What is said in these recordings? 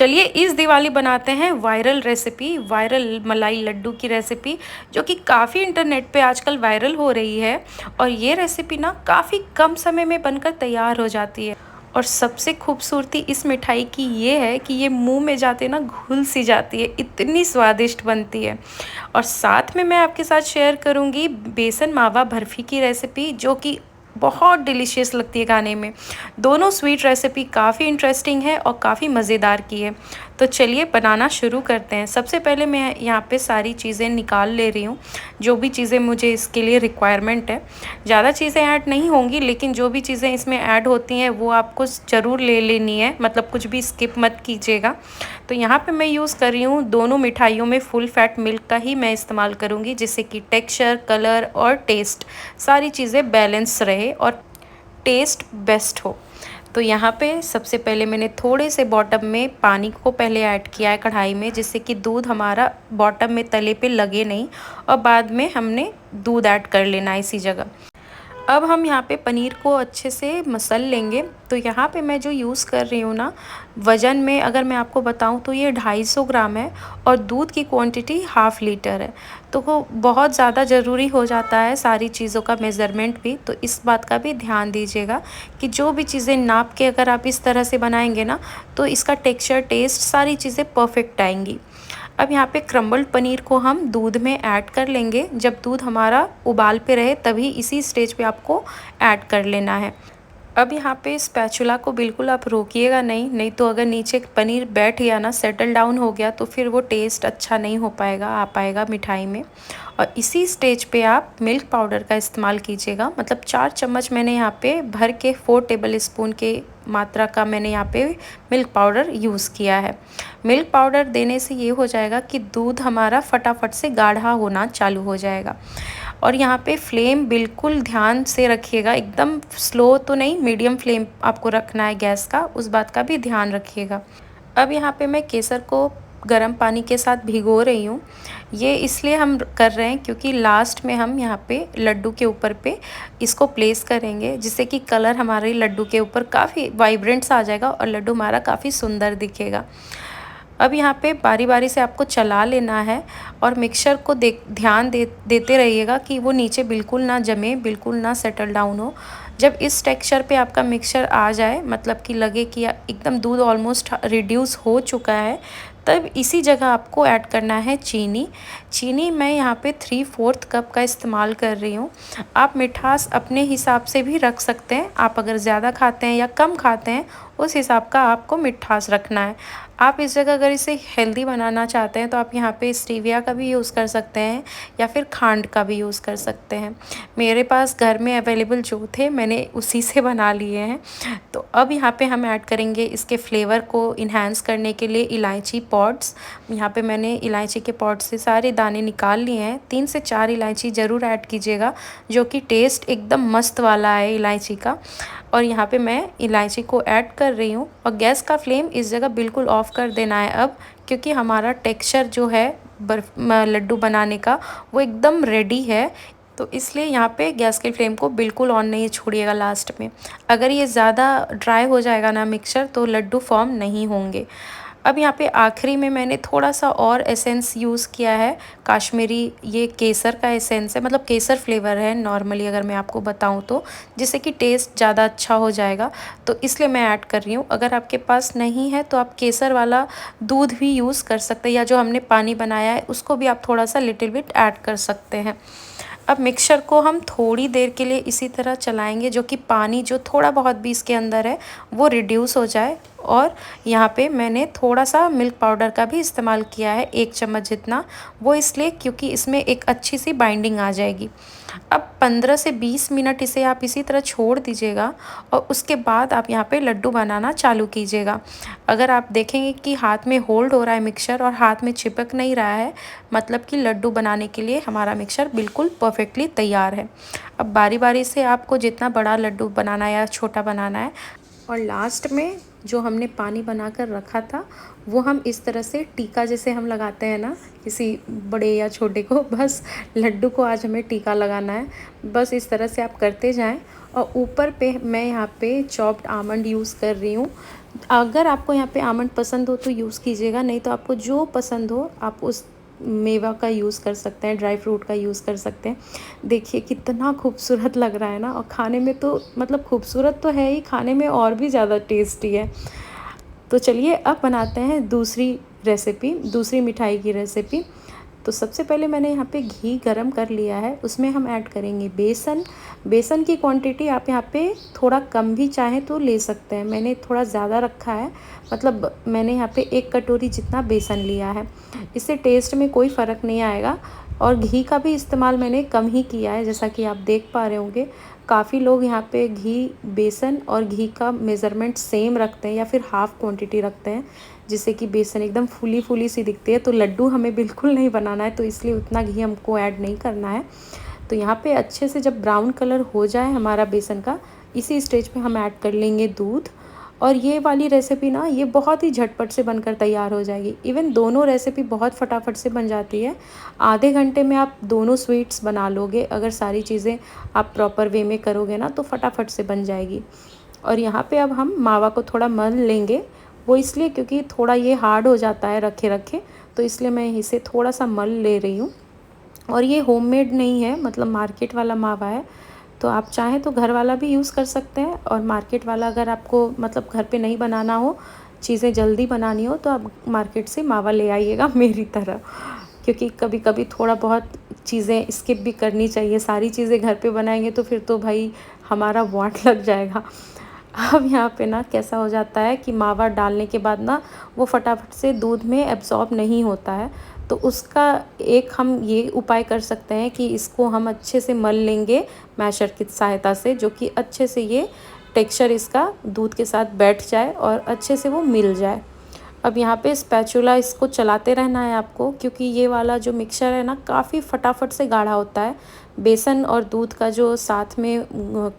चलिए इस दिवाली बनाते हैं वायरल रेसिपी, वायरल मलाई लड्डू की रेसिपी, जो कि काफ़ी इंटरनेट पे आजकल वायरल हो रही है। और ये रेसिपी ना काफ़ी कम समय में बनकर तैयार हो जाती है। और सबसे खूबसूरती इस मिठाई की ये है कि ये मुंह में जाते ना घुल सी जाती है, इतनी स्वादिष्ट बनती है। और साथ में मैं आपके साथ शेयर करूंगी बेसन मावा बर्फ़ी की रेसिपी, जो कि बहुत डिलीशियस लगती है खाने में। दोनों स्वीट रेसिपी काफ़ी इंटरेस्टिंग है और काफ़ी मज़ेदार की है। तो चलिए बनाना शुरू करते हैं। सबसे पहले मैं यहाँ पे सारी चीज़ें निकाल ले रही हूँ, जो भी चीज़ें मुझे इसके लिए रिक्वायरमेंट है। ज़्यादा चीज़ें ऐड नहीं होंगी, लेकिन जो भी चीज़ें इसमें ऐड होती हैं वो आपको ज़रूर ले लेनी है, मतलब कुछ भी स्किप मत कीजिएगा। तो यहाँ पे मैं यूज़ कर रही हूँ दोनों मिठाइयों में फुल फैट मिल्क का ही मैं इस्तेमाल करूँगी, जिससे कि टेक्सचर, कलर और टेस्ट सारी चीज़ें बैलेंस रहे और टेस्ट बेस्ट हो। तो यहाँ पे सबसे पहले मैंने थोड़े से बॉटम में पानी को पहले ऐड किया है कढ़ाई में, जिससे कि दूध हमारा बॉटम में तले पे लगे नहीं, और बाद में हमने दूध ऐड कर लेना है इसी जगह। अब हम यहाँ पे पनीर को अच्छे से मसल लेंगे। तो यहाँ पे मैं जो यूज़ कर रही हूँ ना, वज़न में अगर मैं आपको बताऊँ तो ये 250 ग्राम है, और दूध की क्वांटिटी हाफ़ लीटर है। तो वो बहुत ज़्यादा ज़रूरी हो जाता है सारी चीज़ों का मेज़रमेंट भी, तो इस बात का भी ध्यान दीजिएगा कि जो भी चीज़ें नाप के अगर आप इस तरह से बनाएंगे ना, तो इसका टेक्सचर, टेस्ट सारी चीज़ें परफेक्ट आएंगी। अब यहाँ पे क्रम्बल्ड पनीर को हम दूध में ऐड कर लेंगे। जब दूध हमारा उबाल पे रहे तभी इसी स्टेज पे आपको ऐड कर लेना है। अब यहाँ पे स्पैचुला को बिल्कुल आप रोकिएगा नहीं तो अगर नीचे पनीर बैठ गया ना, सेटल डाउन हो गया, तो फिर वो टेस्ट अच्छा नहीं हो पाएगा, आ पाएगा मिठाई में। और इसी स्टेज पे आप मिल्क पाउडर का इस्तेमाल कीजिएगा। मतलब 4 चम्मच मैंने यहाँ पे भर के 4 टेबल स्पून के मात्रा का मैंने यहाँ पे मिल्क पाउडर यूज़ किया है। मिल्क पाउडर देने से ये हो जाएगा कि दूध हमारा फटाफट से गाढ़ा होना चालू हो जाएगा। और यहाँ पे फ्लेम बिल्कुल ध्यान से रखिएगा, एकदम स्लो तो नहीं, मीडियम फ्लेम आपको रखना है गैस का, उस बात का भी ध्यान रखिएगा। अब यहाँ पे मैं केसर को गर्म पानी के साथ भिगो रही हूँ। ये इसलिए हम कर रहे हैं क्योंकि लास्ट में हम यहाँ पे लड्डू के ऊपर पे इसको प्लेस करेंगे, जिससे कि कलर हमारे लड्डू के ऊपर काफ़ी वाइब्रेंट सा आ जाएगा और लड्डू हमारा काफ़ी सुंदर दिखेगा। अब यहाँ पे बारी बारी से आपको चला लेना है और मिक्सचर को ध्यान देते रहिएगा कि वो नीचे बिल्कुल ना जमे, बिल्कुल ना सेटल डाउन हो। जब इस टेक्सचर पे आपका मिक्सचर आ जाए, मतलब कि लगे कि एकदम दूध ऑलमोस्ट रिड्यूस हो चुका है, तब इसी जगह आपको ऐड करना है चीनी। चीनी मैं यहाँ पे 3/4 कप का इस्तेमाल कर रही हूँ। आप मिठास अपने हिसाब से भी रख सकते हैं। आप अगर ज़्यादा खाते हैं या कम खाते हैं, उस हिसाब का आपको मिठास रखना है। आप इस जगह अगर इसे हेल्दी बनाना चाहते हैं तो आप यहाँ पे स्टीविया का भी यूज़ कर सकते हैं या फिर खांड का भी यूज़ कर सकते हैं। मेरे पास घर में अवेलेबल जो थे मैंने उसी से बना लिए हैं। तो अब यहाँ पे हम ऐड करेंगे इसके फ्लेवर को इन्हांस करने के लिए इलायची पॉड्स। यहाँ पे मैंने इलायची के पॉड से सारे दाने निकाल लिए हैं। 3 से 4 इलायची ज़रूर ऐड कीजिएगा, जो कि टेस्ट एकदम मस्त वाला है इलायची का। और यहाँ पे मैं इलायची को ऐड कर रही हूँ और गैस का फ्लेम इस जगह बिल्कुल ऑफ़ कर देना है अब, क्योंकि हमारा टेक्सचर जो है लड्डू बनाने का वो एकदम रेडी है। तो इसलिए यहाँ पे गैस के फ्लेम को बिल्कुल ऑन नहीं छोड़िएगा लास्ट में। अगर ये ज़्यादा ड्राई हो जाएगा ना मिक्सचर, तो लड्डू फॉर्म नहीं होंगे। अब यहाँ पे आखिरी में मैंने थोड़ा सा और एसेंस यूज़ किया है, काश्मीरी, ये केसर का एसेंस है, मतलब केसर फ्लेवर है नॉर्मली अगर मैं आपको बताऊँ तो, जिससे कि टेस्ट ज़्यादा अच्छा हो जाएगा, तो इसलिए मैं ऐड कर रही हूँ। अगर आपके पास नहीं है तो आप केसर वाला दूध भी यूज़ कर सकते हैं, या जो हमने पानी बनाया है उसको भी आप थोड़ा सा लिटिल बिट ऐड कर सकते हैं। अब मिक्सचर को हम थोड़ी देर के लिए इसी तरह चलाएंगे, जो कि पानी जो थोड़ा बहुत भी इसके अंदर है वो रिड्यूस हो जाए। और यहाँ पे मैंने थोड़ा सा मिल्क पाउडर का भी इस्तेमाल किया है, 1 चम्मच जितना, वो इसलिए क्योंकि इसमें एक अच्छी सी बाइंडिंग आ जाएगी। अब 15 से 20 मिनट इसे आप इसी तरह छोड़ दीजिएगा और उसके बाद आप यहाँ पे लड्डू बनाना चालू कीजिएगा। अगर आप देखेंगे कि हाथ में होल्ड हो रहा है मिक्सचर और हाथ में चिपक नहीं रहा है, मतलब कि लड्डू बनाने के लिए हमारा मिक्सचर बिल्कुल परफेक्टली तैयार है। अब बारी बारी से आपको जितना बड़ा लड्डू बनाना है या छोटा बनाना है, और लास्ट में जो हमने पानी बनाकर रखा था वो हम इस तरह से टीका जैसे हम लगाते हैं ना किसी बड़े या छोटे को, बस लड्डू को आज हमें टीका लगाना है। बस इस तरह से आप करते जाएं। और ऊपर पे मैं यहाँ पे चॉप्ड आमंड यूज़ कर रही हूँ। अगर आपको यहाँ पे आमंड पसंद हो तो यूज़ कीजिएगा, नहीं तो आपको जो पसंद हो आप उस मेवा का यूज़ कर सकते हैं, ड्राई फ्रूट का यूज़ कर सकते हैं। देखिए कितना खूबसूरत लग रहा है ना, और खाने में तो मतलब खूबसूरत तो है ही, खाने में और भी ज़्यादा टेस्टी है। तो चलिए अब बनाते हैं दूसरी रेसिपी, दूसरी मिठाई की रेसिपी। तो सबसे पहले मैंने यहाँ पे घी गरम कर लिया है, उसमें हम ऐड करेंगे बेसन। बेसन की क्वांटिटी आप यहाँ पे थोड़ा कम भी चाहें तो ले सकते हैं, मैंने थोड़ा ज़्यादा रखा है, मतलब मैंने यहाँ पे 1 कटोरी जितना बेसन लिया है। इससे टेस्ट में कोई फ़र्क नहीं आएगा। और घी का भी इस्तेमाल मैंने कम ही किया है, जैसा कि आप देख पा रहे होंगे। काफ़ी लोग यहाँ पे घी, बेसन और घी का मेज़रमेंट सेम रखते हैं या फिर हाफ़ क्वांटिटी रखते हैं, जिससे कि बेसन एकदम फूली फूली सी दिखती है। तो लड्डू हमें बिल्कुल नहीं बनाना है, तो इसलिए उतना घी हमको ऐड नहीं करना है। तो यहाँ पे अच्छे से जब ब्राउन कलर हो जाए हमारा बेसन का, इसी स्टेज पे हम ऐड कर लेंगे दूध। और ये वाली रेसिपी ना ये बहुत ही झटपट से बनकर तैयार हो जाएगी। इवन दोनों रेसिपी बहुत फटाफट से बन जाती है। आधे घंटे में आप दोनों स्वीट्स बना लोगे, अगर सारी चीज़ें आप प्रॉपर वे में करोगे ना तो फटाफट से बन जाएगी। और यहाँ पे अब हम मावा को थोड़ा मल लेंगे, वो इसलिए क्योंकि थोड़ा ये हार्ड हो जाता है रखे रखे, तो इसलिए मैं इसे थोड़ा सा मल ले रही हूँ। और ये होममेड नहीं है, मतलब मार्केट वाला मावा है। तो आप चाहें तो घर वाला भी यूज़ कर सकते हैं, और मार्केट वाला अगर आपको मतलब घर पे नहीं बनाना हो, चीज़ें जल्दी बनानी हो, तो आप मार्केट से मावा ले आइएगा मेरी तरह। क्योंकि कभी कभी थोड़ा बहुत चीज़ें स्किप भी करनी चाहिए, सारी चीज़ें घर पे बनाएंगे तो फिर तो भाई हमारा वाट लग जाएगा। अब यहाँ पे ना कैसा हो जाता है कि मावा डालने के बाद ना वो फटाफट से दूध में एब्ज़ॉर्ब नहीं होता है। तो उसका एक हम ये उपाय कर सकते हैं कि इसको हम अच्छे से मल लेंगे मैशर की सहायता से, जो कि अच्छे से ये टेक्सचर इसका दूध के साथ बैठ जाए और अच्छे से वो मिल जाए। अब यहाँ पे स्पैचुला इसको चलाते रहना है आपको, क्योंकि ये वाला जो मिक्सचर है ना काफ़ी फटाफट से गाढ़ा होता है। बेसन और दूध का जो साथ में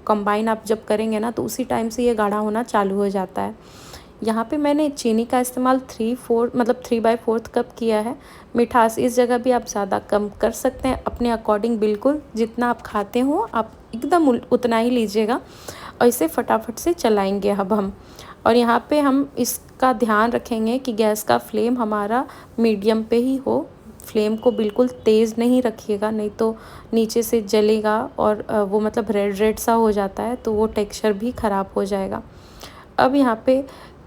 कंबाइन आप जब करेंगे ना तो उसी टाइम से ये गाढ़ा होना चालू हो जाता है। यहाँ पे मैंने चीनी का इस्तेमाल 3/4 कप किया है। मिठास इस जगह भी आप ज़्यादा कम कर सकते हैं अपने अकॉर्डिंग, बिल्कुल जितना आप खाते हो आप एकदम उतना ही लीजिएगा। और इसे फटाफट से चलाएंगे अब हम। और यहाँ पे हम इसका ध्यान रखेंगे कि गैस का फ्लेम हमारा मीडियम पे ही हो। फ्लेम को बिल्कुल तेज़ नहीं रखिएगा, नहीं तो नीचे से जलेगा और वो मतलब रेड रेड सा हो जाता है, तो वो टेक्सचर भी ख़राब हो जाएगा। अब यहाँ पे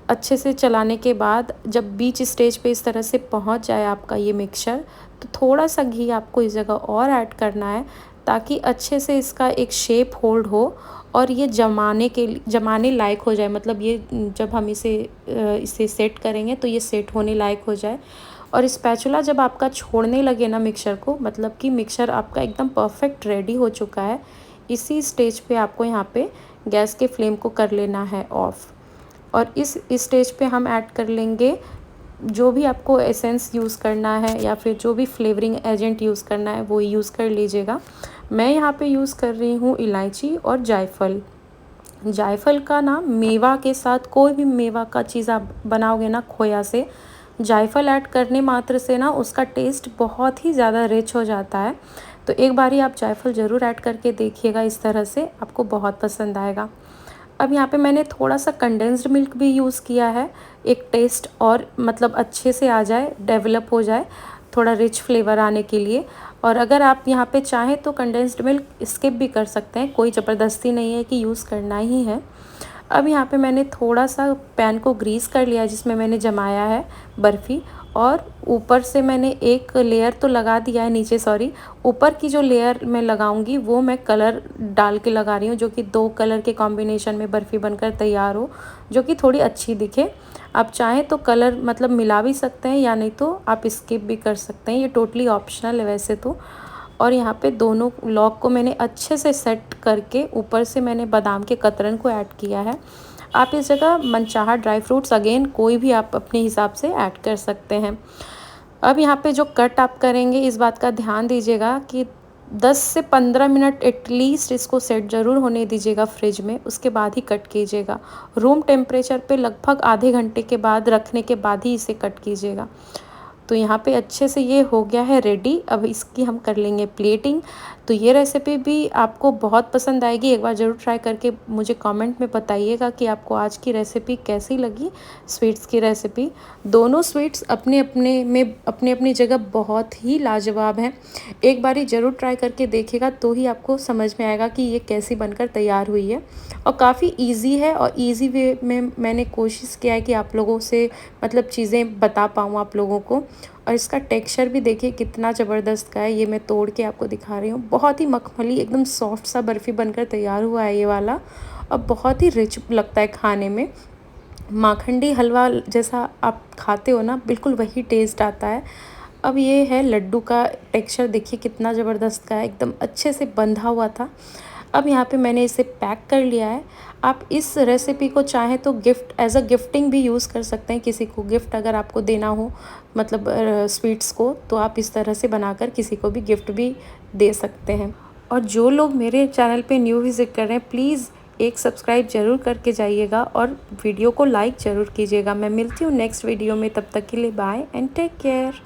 अच्छे से चलाने के बाद जब बीच स्टेज पे इस तरह से पहुँच जाए आपका ये मिक्सचर, तो थोड़ा सा घी आपको इस जगह और ऐड करना है, ताकि अच्छे से इसका एक शेप होल्ड हो और ये जमाने लायक हो जाए। मतलब ये जब हम इसे सेट करेंगे तो ये सेट होने लायक हो जाए। और स्पैचुला जब आपका छोड़ने लगे ना मिक्सचर को, मतलब कि मिक्सचर आपका एकदम परफेक्ट रेडी हो चुका है, इसी स्टेज पे आपको यहाँ पे गैस के फ्लेम को कर लेना है ऑफ़। और इस स्टेज पे हम ऐड कर लेंगे जो भी आपको एसेंस यूज़ करना है या फिर जो भी फ्लेवरिंग एजेंट यूज़ करना है वो यूज़ कर लीजिएगा। मैं यहाँ पे यूज़ कर रही हूँ इलायची और जायफल। जायफल का ना मेवा के साथ, कोई भी मेवा का चीज़ आप बनाओगे ना खोया से, जायफल ऐड करने मात्र से ना उसका टेस्ट बहुत ही ज़्यादा रिच हो जाता है। तो एक बारी आप जायफल ज़रूर ऐड करके देखिएगा, इस तरह से आपको बहुत पसंद आएगा। अब यहाँ पे मैंने थोड़ा सा कंडेंस्ड मिल्क भी यूज़ किया है, एक टेस्ट और मतलब अच्छे से आ जाए, डेवलप हो जाए, थोड़ा रिच फ्लेवर आने के लिए। और अगर आप यहाँ पे चाहें तो कंडेंस्ड मिल्क स्किप भी कर सकते हैं, कोई ज़बरदस्ती नहीं है कि यूज़ करना ही है। अब यहाँ पे मैंने थोड़ा सा पैन को ग्रीस कर लिया जिसमें मैंने जमाया है बर्फ़ी, और ऊपर से मैंने एक लेयर तो लगा दिया है, नीचे सॉरी, ऊपर की जो लेयर मैं लगाऊंगी वो मैं कलर डाल के लगा रही हूँ, जो कि 2 कलर के कॉम्बिनेशन में बर्फ़ी बनकर तैयार हो, जो कि थोड़ी अच्छी दिखे। आप चाहें तो कलर मतलब मिला भी सकते हैं या नहीं तो आप स्किप भी कर सकते हैं, ये टोटली ऑप्शनल है वैसे तो। और यहाँ पे दोनों लॉक को मैंने अच्छे से सेट करके ऊपर से मैंने बादाम के कतरन को ऐड किया है। आप इस जगह मनचाहा ड्राई फ्रूट्स अगेन कोई भी आप अपने हिसाब से ऐड कर सकते हैं। अब यहाँ पे जो कट आप करेंगे इस बात का ध्यान दीजिएगा कि 10 से 15 मिनट एटलीस्ट इसको सेट ज़रूर होने दीजिएगा फ्रिज में, उसके बाद ही कट कीजिएगा। रूम टेम्परेचर पे लगभग आधे घंटे के बाद रखने के बाद ही इसे कट कीजिएगा। तो यहाँ पे अच्छे से ये हो गया है रेडी। अब इसकी हम कर लेंगे प्लेटिंग। तो ये रेसिपी भी आपको बहुत पसंद आएगी, एक बार ज़रूर ट्राई करके मुझे कमेंट में बताइएगा कि आपको आज की रेसिपी कैसी लगी, स्वीट्स की रेसिपी। दोनों स्वीट्स अपने अपने में अपनी अपनी जगह बहुत ही लाजवाब हैं। एक बारी ज़रूर ट्राई करके देखिएगा तो ही आपको समझ में आएगा कि ये कैसी बनकर तैयार हुई है। और काफ़ी ईज़ी है और ईज़ी वे में मैंने कोशिश किया है कि आप लोगों से मतलब चीज़ें बता पाऊँ आप लोगों को। और इसका टेक्सचर भी देखिए कितना ज़बरदस्त का है, ये मैं तोड़ के आपको दिखा रही हूँ। बहुत ही मखमली एकदम सॉफ्ट सा बर्फ़ी बनकर तैयार हुआ है ये वाला, और बहुत ही रिच लगता है खाने में। माखंडी हलवा जैसा आप खाते हो ना, बिल्कुल वही टेस्ट आता है। अब ये है लड्डू का टेक्सचर, देखिए कितना ज़बरदस्त का है, एकदम अच्छे से बंधा हुआ था। अब यहाँ पे मैंने इसे पैक कर लिया है। आप इस रेसिपी को चाहें तो गिफ्ट एज अ गिफ्टिंग भी यूज़ कर सकते हैं, किसी को गिफ्ट अगर आपको देना हो मतलब स्वीट्स को, तो आप इस तरह से बनाकर किसी को भी गिफ्ट भी दे सकते हैं। और जो लोग मेरे चैनल पे न्यू विज़िट कर रहे हैं, प्लीज़ एक सब्सक्राइब ज़रूर करके जाइएगा और वीडियो को लाइक ज़रूर कीजिएगा। मैं मिलती हूँ नेक्स्ट वीडियो में, तब तक के लिए बाय एंड टेक केयर।